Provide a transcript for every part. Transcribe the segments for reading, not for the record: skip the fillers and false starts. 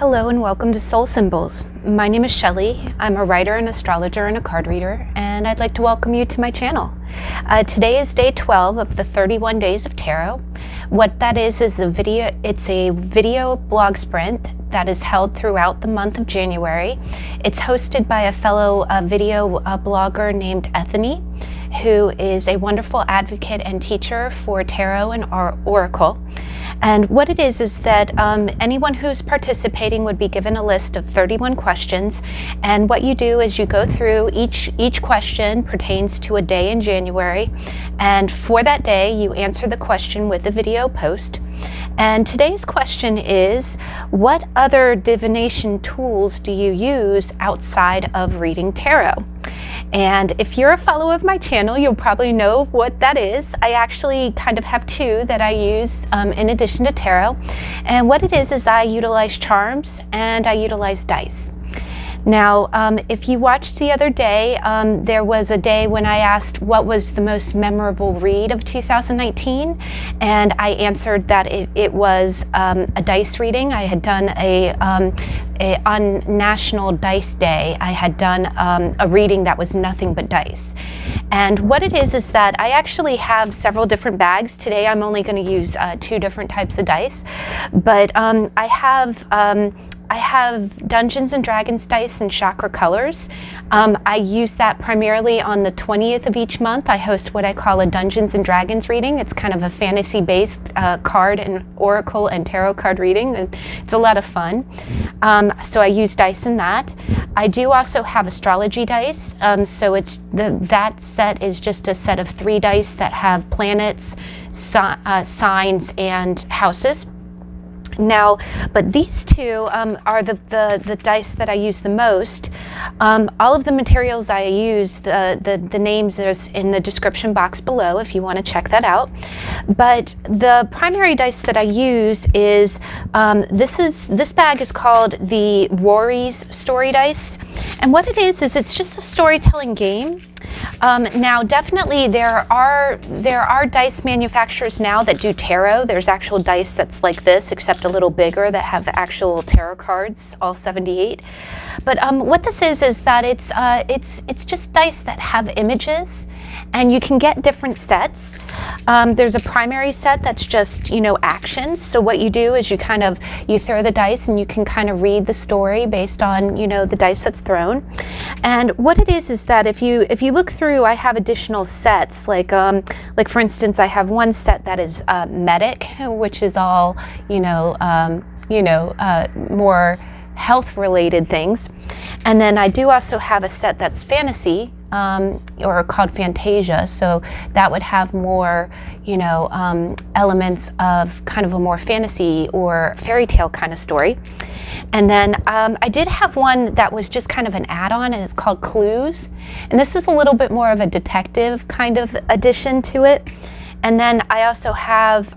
Hello and welcome to Soul Symbols. My name is Shelley. I'm a writer, an astrologer, and a card reader, and I'd like to welcome you to my channel. Today is day 12 of the 31 days of tarot. What that is a video. It's a video blog sprint that is held throughout the month of January. It's hosted by a fellow video blogger named Ethony, who is a wonderful advocate and teacher for tarot and oracle. And what it is that anyone who's participating would be given a list of 31 questions, and what you do is you go through each question pertains to a day in January, and for that day you answer the question with a video post. And today's question is, what other divination tools do you use outside of reading tarot? And if you're a follower of my channel, you'll probably know what that is. I actually kind of have two that I use in addition to tarot. And what it is I utilize charms and I utilize dice. Now, if you watched the other day, there was a day when I asked what was the most memorable read of 2019, and I answered that it was a dice reading. I had done on National Dice Day, I had done a reading that was nothing but dice. And what it is that I actually have several different bags. Today I'm only going to use two different types of dice, but I have Dungeons and Dragons dice in chakra colors. I use that primarily on the 20th of each month. I host what I call a Dungeons and Dragons reading. It's kind of a fantasy-based card and oracle and tarot card reading, and it's a lot of fun. So I use dice in that. I do also have astrology dice. So it's that set is just a set of 3 dice that have planets, signs, and houses. Now, but these two are the dice that I use the most. All of the materials I use, the names is in the description box below if you want to check that out. But the primary dice that I use is, this bag is called the Rory's Story Dice. And what it is it's just a storytelling game. Now, definitely there are dice manufacturers now that do tarot. There's actual dice that's like this, except a little bigger, that have the actual tarot cards, all 78. But what this is that it's just dice that have images, and you can get different sets. There's a primary set that's just, actions. So what you do is you throw the dice and you can kind of read the story based on, the dice that's thrown. And what it is that if you look through, I have additional sets, like for instance, I have one set that is medic, which is all, more health related things. And then I do also have a set that's fantasy, or called Fantasia, so that would have more, elements of kind of a more fantasy or fairy tale kind of story. And then I did have one that was just kind of an add-on, and it's called Clues, and this is a little bit more of a detective kind of addition to it. And then I also have,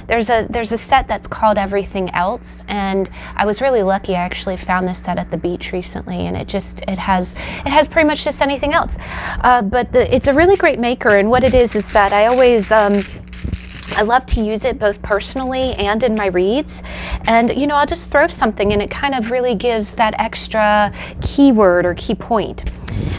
there's a set that's called Everything Else, and I was really lucky. I actually found this set at the beach recently, and it has pretty much just anything else. But it's a really great maker, and what it is that I always, I love to use it both personally and in my reads. And, I'll just throw something, and it kind of really gives that extra keyword or key point.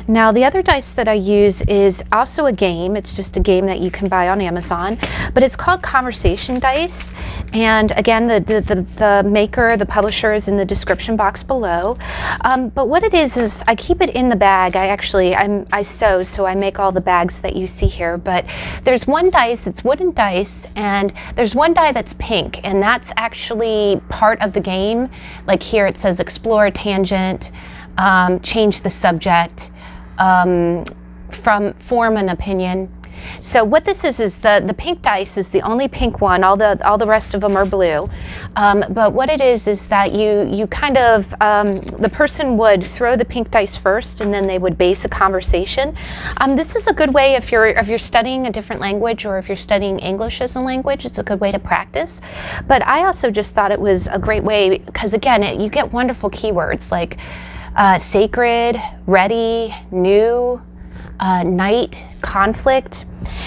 Now, the other dice that I use is also a game. It's just a game that you can buy on Amazon, but it's called Conversation Dice. And again, the maker, the publisher, is in the description box below. But what it is I keep it in the bag. I sew, so I make all the bags that you see here. But there's one dice, it's wooden dice, and there's one die that's pink, and that's actually part of the game. Like here it says explore a tangent, change the subject, from form an opinion. So what this is the pink dice is the only pink one. All the rest of them are blue. But what it is that you kind of, the person would throw the pink dice first, and then they would base a conversation. This is a good way if you're studying a different language, or if you're studying English as a language. It's a good way to practice. But I also just thought it was a great way because, again, you get wonderful keywords like sacred, ready, new, night, conflict.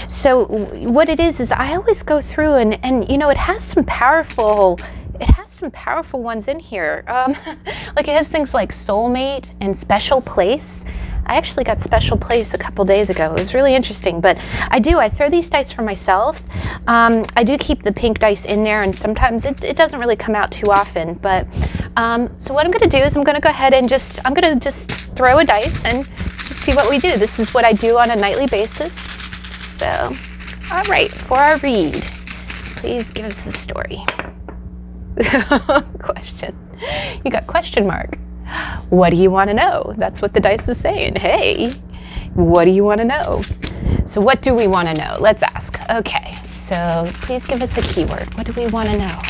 So what it is I always go through and it has some powerful it has some powerful ones in here. Like it has things like soulmate and special place. I actually got special place a couple days ago. It was really interesting, but I throw these dice for myself. I do keep the pink dice in there, and sometimes it doesn't really come out too often, but so what I'm gonna do is I'm gonna go ahead and I'm gonna just throw a dice and see what we do. This is what I do on a nightly basis. So, all right, for our read, please give us a story. Question. You got question mark. What do you want to know? That's what the dice is saying. Hey, what do you want to know? So what do we want to know? Let's ask. Okay, so please give us a keyword. What do we want to know?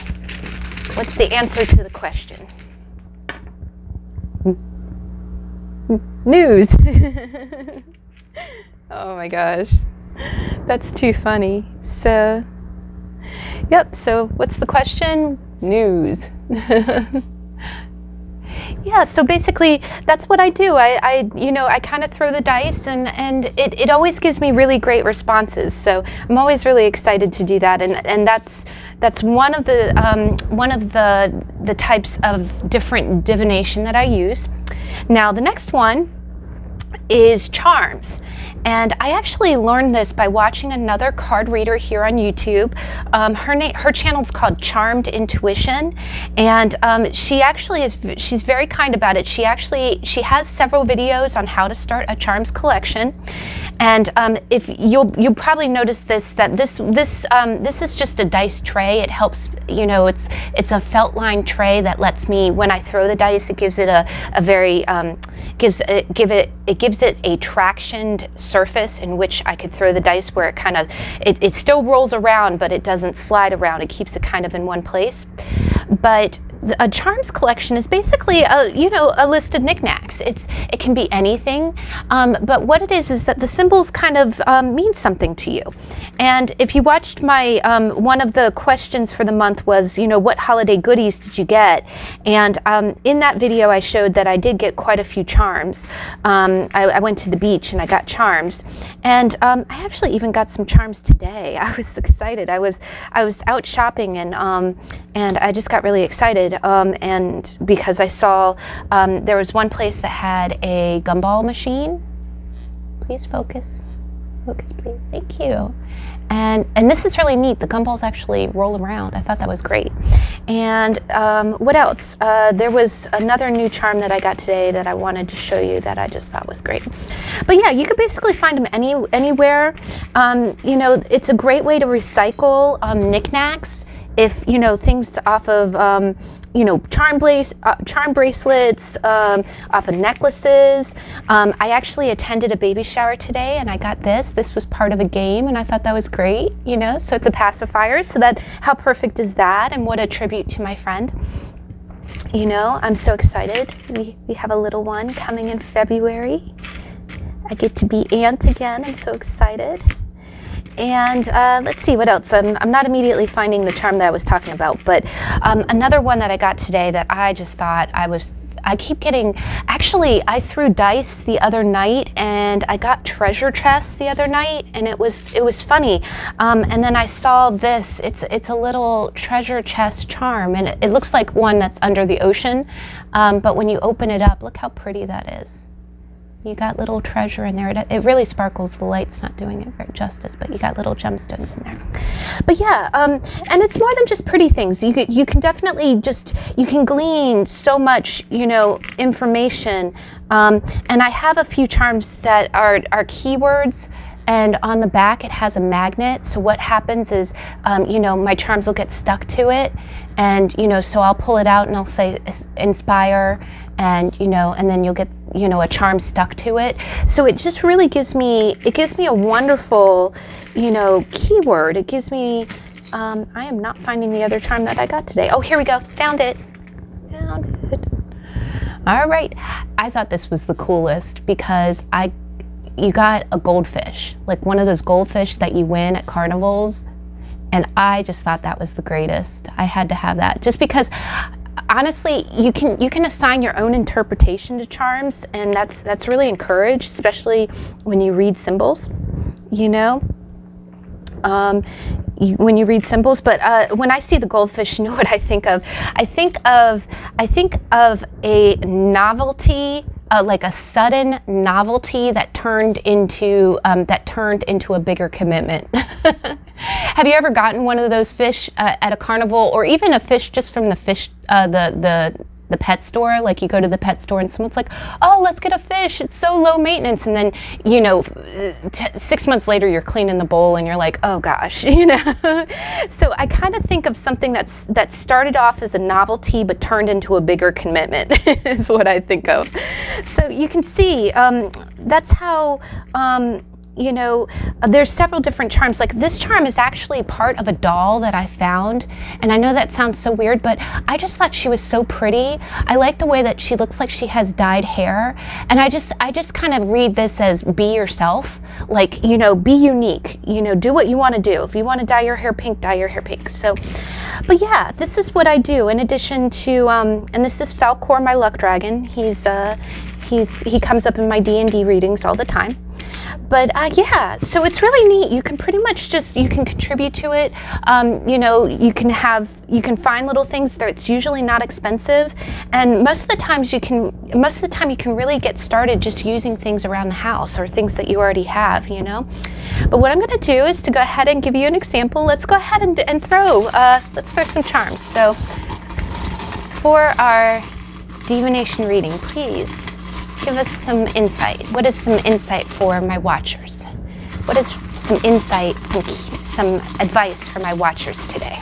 What's the answer to the question? News. Oh my gosh, that's too funny. So, yep, so what's the question? News. Yeah, so basically that's what I do. I kind of throw the dice, and it always gives me really great responses. So I'm always really excited to do that, and that's one of the types of different divination that I use. Now the next one is charms. And I actually learned this by watching another card reader here on YouTube. Her channel's called Charmed Intuition, and she's very kind about it. She has several videos on how to start a charms collection. And if you'll probably notice that this is just a dice tray. It helps, it's a felt line tray that lets me, when I throw the dice, it gives it a very gives it a tractioned surface in which I could throw the dice, where it still rolls around, but it doesn't slide around. It keeps it kind of in one place. But a charms collection is basically a list of knickknacks. It can be anything, but what it is that the symbols kind of mean something to you. And if you watched my one of the questions for the month was, what holiday goodies did you get? And in that video I showed that I did get quite a few charms. I went to the beach and I got charms, and I actually even got some charms today. I was excited. I was out shopping, and I just got really excited. And because I saw there was one place that had a gumball machine. Please focus please, thank you. And this is really neat. The gumballs actually roll around. I thought that was great. And what else? There was another new charm that I got today that I wanted to show you that I just thought was great. But yeah, you could basically find them anywhere. It's a great way to recycle knickknacks. If things off of charm bracelets, off of necklaces. I actually attended a baby shower today, and I got this. This was part of a game, and I thought that was great. So it's a pacifier. So how perfect is that? And what a tribute to my friend. I'm so excited. We have a little one coming in February. I get to be aunt again. I'm so excited. And let's see what else. I'm not immediately finding the charm that I was talking about, but another one that I got today that I just thought I keep getting. Actually, I threw dice the other night, and I got treasure chests the other night, and it was funny. And then I saw this. It's a little treasure chest charm, and it looks like one that's under the ocean. But when you open it up, look how pretty that is. You got little treasure in there. It really sparkles. The light's not doing it very justice, but you got little gemstones in there. But yeah, and it's more than just pretty things. You can definitely you can glean so much, information. And I have a few charms that are keywords. And on the back, it has a magnet. So what happens is, my charms will get stuck to it. And, so I'll pull it out and I'll say inspire, and, and then you'll get, a charm stuck to it. So it just really gives me a wonderful, keyword. It gives me, I am not finding the other charm that I got today. Oh, here we go. Found it. All right. I thought this was the coolest because you got a goldfish, like one of those goldfish that you win at carnivals. And I just thought that was the greatest. I had to have that just because honestly, you can assign your own interpretation to charms, and that's really encouraged, especially when you read symbols, when you read symbols. But when I see the goldfish, you know what I think of? I think of a novelty, like a sudden novelty that turned into a bigger commitment. Have you ever gotten one of those fish at a carnival, or even a fish just from the fish the pet store? Like you go to the pet store and someone's like, oh, let's get a fish, it's so low maintenance, and then 6 months later you're cleaning the bowl and you're like, oh gosh. So I kind of think of something that started off as a novelty but turned into a bigger commitment is what I think of. So you can see that's how there's several different charms. Like this charm is actually part of a doll that I found, and I know that sounds so weird, but I just thought she was so pretty. I like the way that she looks like she has dyed hair, and I just kind of read this as be yourself, like, be unique, do what you want to do. If you want to dye your hair pink, dye your hair pink. So, but yeah, this is what I do in addition to, and this is Falcor, my luck dragon. He comes up in my D&D readings all the time. But yeah, so it's really neat. You can pretty much you can contribute to it. You can find little things that it's usually not expensive, and most of the time you can really get started just using things around the house or things that you already have. But what I'm going to do is to go ahead and give you an example. Let's go ahead and throw some charms. So for our divination reading, please give us some insight. What is some insight for my watchers? What is some insight, some advice for my watchers today?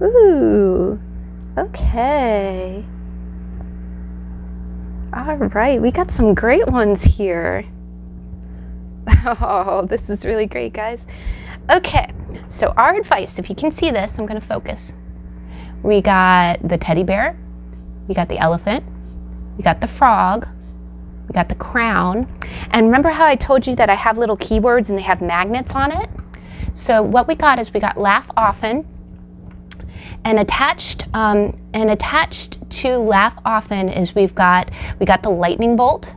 Ooh, okay. All right, we got some great ones here. Oh, this is really great, guys. Okay, so our advice, if you can see this, I'm going to focus. We got the teddy bear, we got the elephant, we got the frog, we got the crown, and remember how I told you that I have little keywords and they have magnets on it? So what we got is we got laugh often, and attached to laugh often is we got the lightning bolt,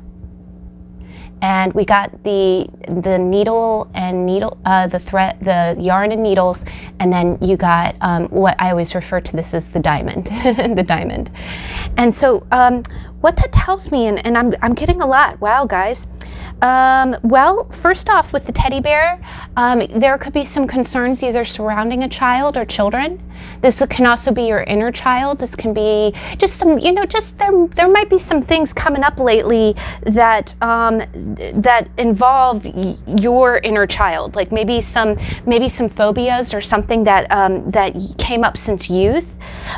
and we got the thread, the yarn and needles, and then you got what I always refer to this as the diamond, the diamond. And so what that tells me, and I'm getting a lot. Wow, guys. Well, first off, with the teddy bear, there could be some concerns either surrounding a child or children. This can also be your inner child. This can be just some, there might be some things coming up lately that that involve your inner child, like maybe some phobias or something that that came up since youth.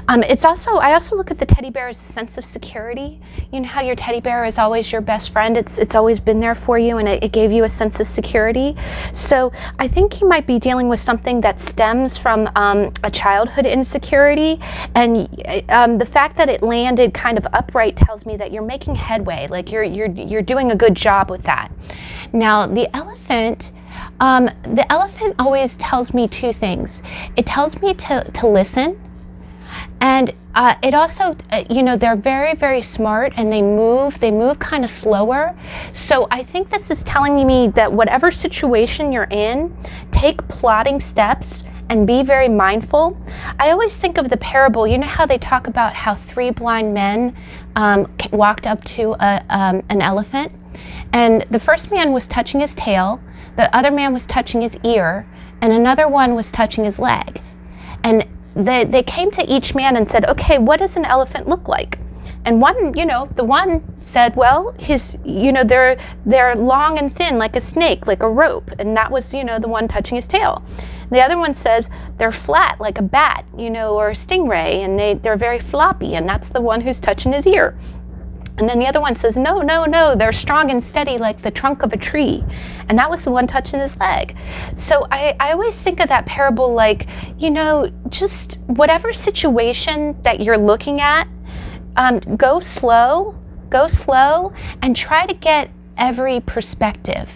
I also look at the teddy bear as a sense of security. You know how your teddy bear is always your best friend. It's always been there for you, and it gave you a sense of security. So I think you might be dealing with something that stems from a childhood insecurity, and the fact that it landed kind of upright tells me that you're making headway, like you're doing a good job with that. Now the elephant always tells me two things. It tells me to listen, and it also, they're very, very smart, and they move kind of slower. So I think this is telling me that whatever situation you're in, take plotting steps and be very mindful. I always think of the parable. You know how they talk about how three blind men walked up to an elephant, and the first man was touching his tail, the other man was touching his ear, and another one was touching his leg. And they came to each man and said, okay, what does an elephant look like? And the one said, well, they're long and thin like a snake, like a rope. And that was, the one touching his tail. The other one says they're flat like a bat, or a stingray, and they're very floppy, and that's the one who's touching his ear. And then the other one says, no, they're strong and steady like the trunk of a tree. And that was the one touching his leg. So I always think of that parable like, just whatever situation that you're looking at, go slow, and try to get every perspective.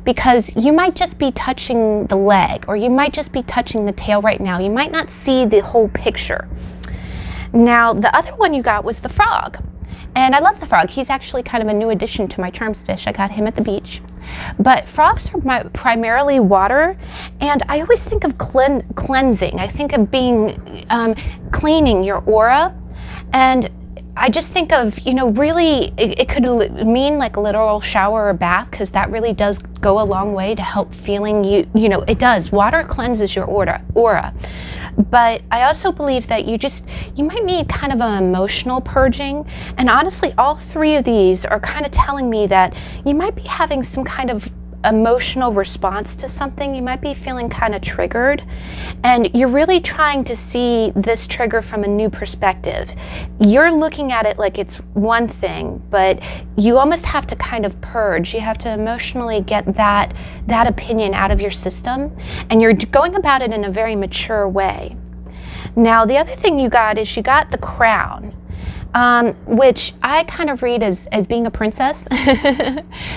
Because you might just be touching the leg, or you might just be touching the tail right now. You might not see the whole picture. Now, the other one you got was the frog. And I love the frog. He's actually kind of a new addition to my charms dish. I got him at the beach. But frogs are primarily water, and I always think of cleansing. I think of being cleaning your aura, and I just think of, really, it could mean like a literal shower or bath, because that really does go a long way to help feeling it does. Water cleanses your aura. But I also believe that you might need kind of an emotional purging. And honestly, all three of these are kind of telling me that you might be having some kind of emotional response to something. You might be feeling kind of triggered, and you're really trying to see this trigger from a new perspective. You're looking at it like it's one thing, but you almost have to kind of purge. You have to emotionally get that opinion out of your system, and you're going about it in a very mature way. Now, the other thing you got the crown. Which I kind of read as being a princess.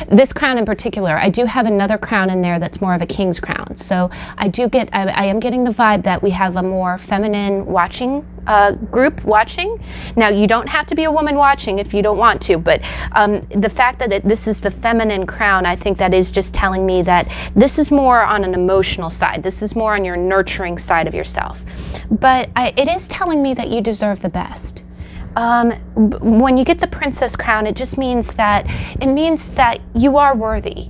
This crown in particular. I do have another crown in there that's more of a king's crown. So I am getting the vibe that we have a more feminine watching group watching. Now, you don't have to be a woman watching if you don't want to, but the fact that this is the feminine crown, I think that is just telling me that this is more on an emotional side. This is more on your nurturing side of yourself. But it is telling me that you deserve the best. When you get the princess crown, it just means that you are worthy.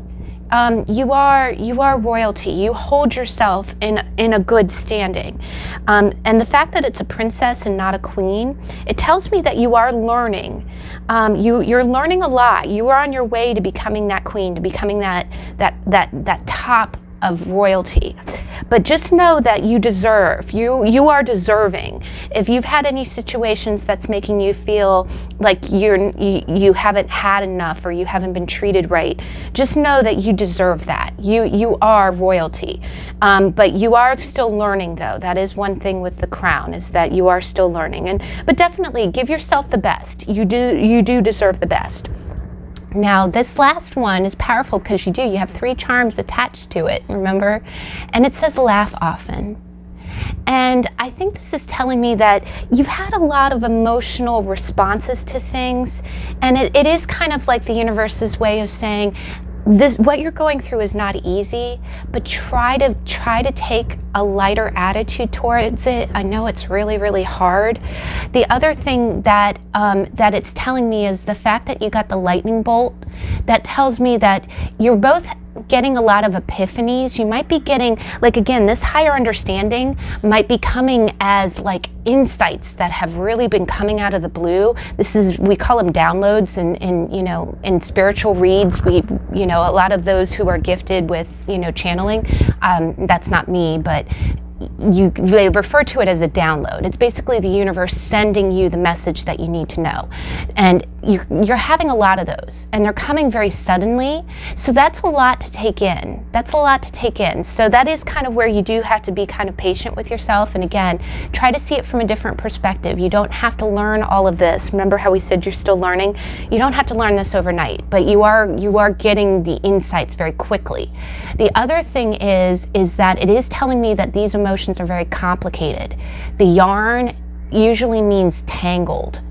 You are royalty. You hold yourself in a good standing. And the fact that it's a princess and not a queen, it tells me that you are learning. You're learning a lot. You are on your way to becoming that queen, to becoming that top of royalty. But just know that you are deserving. If you've had any situations that's making you feel like you haven't had enough, or you haven't been treated right, just know that you deserve that. You are royalty. But you are still learning, though. That is one thing with the crown, is that you are still learning. But definitely give yourself the best. You do deserve the best. Now, this last one is powerful because you have 3 charms attached to it, remember? And it says laugh often. And I think this is telling me that you've had a lot of emotional responses to things, and it is kind of like the universe's way of saying, what you're going through is not easy, but try to take a lighter attitude towards it. I know it's really, really hard. The other thing that it's telling me is the fact that you got the lightning bolt. That tells me that you're both getting a lot of epiphanies. You might be getting, like, again, this higher understanding might be coming as like insights that have really been coming out of the blue. We call them downloads in spiritual reads. A lot of those who are gifted with channeling, that's not me, but they refer to it as a download. It's basically the universe sending you the message that you need to know. And you're having a lot of those, and they're coming very suddenly. So that's a lot to take in. So that is kind of where you do have to be kind of patient with yourself. And again, try to see it from a different perspective. You don't have to learn all of this. Remember how we said you're still learning? You don't have to learn this overnight, but you are getting the insights very quickly. The other thing is that it is telling me that these emotions are very complicated. The yarn usually means tangled.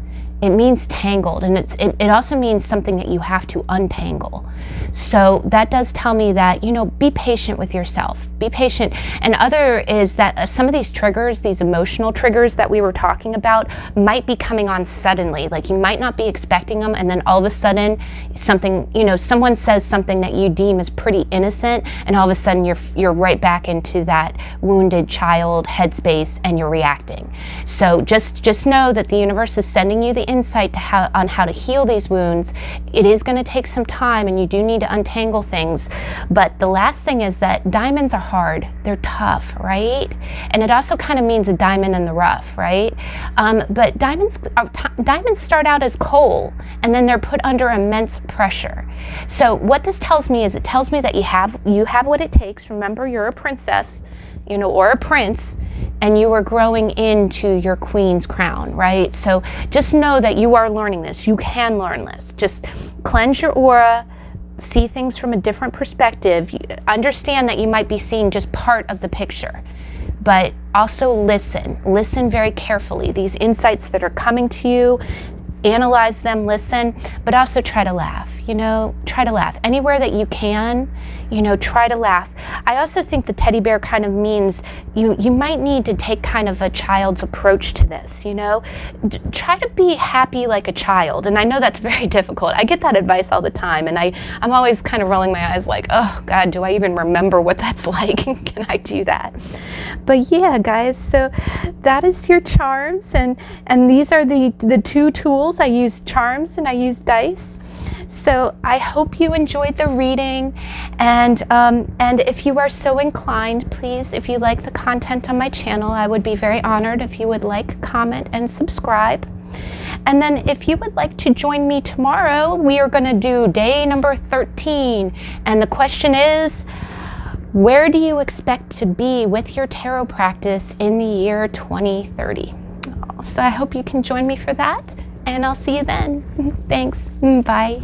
It means tangled, and it also means something that you have to untangle. So that does tell me that, be patient with yourself. Be patient. And other is that some of these triggers, these emotional triggers that we were talking about, might be coming on suddenly. Like, you might not be expecting them, and then all of a sudden something, someone says something that you deem as pretty innocent, and all of a sudden you're right back into that wounded child headspace, and you're reacting. So just know that the universe is sending you the insight on how to heal these wounds. It is going to take some time, and you do need to untangle things. But the last thing is that diamonds are hard. They're tough, right? And it also kind of means a diamond in the rough, right? But diamonds start out as coal, and then they're put under immense pressure. So what this tells me is, it tells me that you have what it takes. Remember, you're a princess, or a prince, and you are growing into your queen's crown, right? So just know that you are learning this. You can learn this. Just cleanse your aura, see things from a different perspective. Understand that you might be seeing just part of the picture, but also listen very carefully. These insights that are coming to you, analyze them, listen, but also try to laugh. you know, try to laugh. Anywhere that you can, you know, try to laugh. I also think the teddy bear kind of means you might need to take kind of a child's approach to this, you know. Try to be happy like a child. And I know that's very difficult. I get that advice all the time, and I'm always kind of rolling my eyes like, oh God, do I even remember what that's like? Can I do that? But yeah, guys, so that is your charms, and these are the two tools. I use charms and I use dice. So I hope you enjoyed the reading, and if you are so inclined, please, if you like the content on my channel, I would be very honored if you would like, comment, and subscribe. And then if you would like to join me tomorrow, we are going to do day number 13, and the question is, where do you expect to be with your tarot practice in the year 2030? So I hope you can join me for that, and I'll see you then. Thanks. Bye.